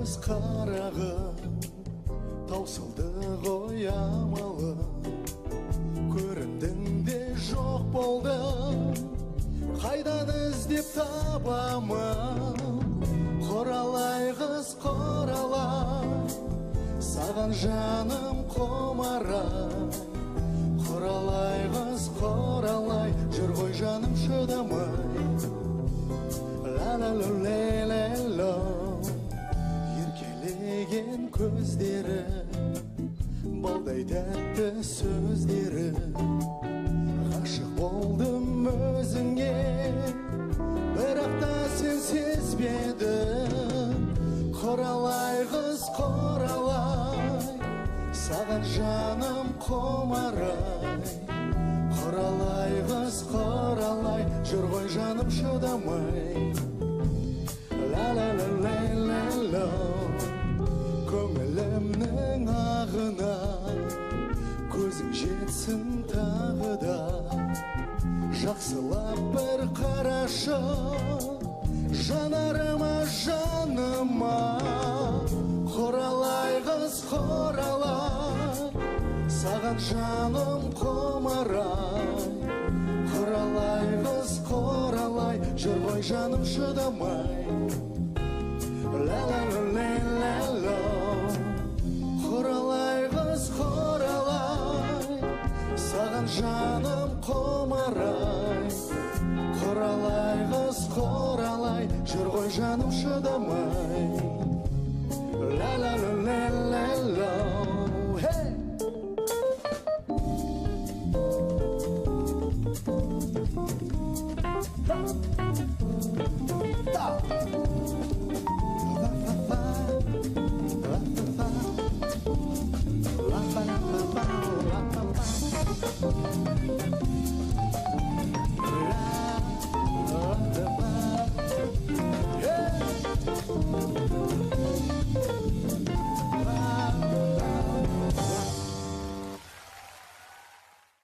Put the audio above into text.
көз қарағым таусылды ғой амалым, көріндің де жоқ болдың, қайдан іздеп табамын? Құралай қыз құралай, саған жаным құмарай. Құралай қыз құралай, жүр ғой жаным шыдамай. Ла-ла-ла-ла-ла-ла, еркелеген көздері, балдай тәтті сөздері. Ғашық болдым өзіңе, бірақ та сен сезбедің. Құралай қыз құралай, саған жаным құмарай. Құралай қыз құралай, жүр ғой жаным шыдамай. Ла-ла-ла-ла-ла-ла, көңілімнің ағына көзің жетсін тағы да. Жақсылап бір қарашы жанарыма, жаныма. Құралай қыз құралай, саған жаным құмарай. Құралай қыз құралай, жүр ғой жаным шыдамай. Ла-ла-ла-ла-ла-ла, құралай қыз құралай, саған жаным құмарай. Құралай қыз құралай, жүр ғой жаным шыдамай. Ла-ла-ла-ла-ла-ла, хей! Да!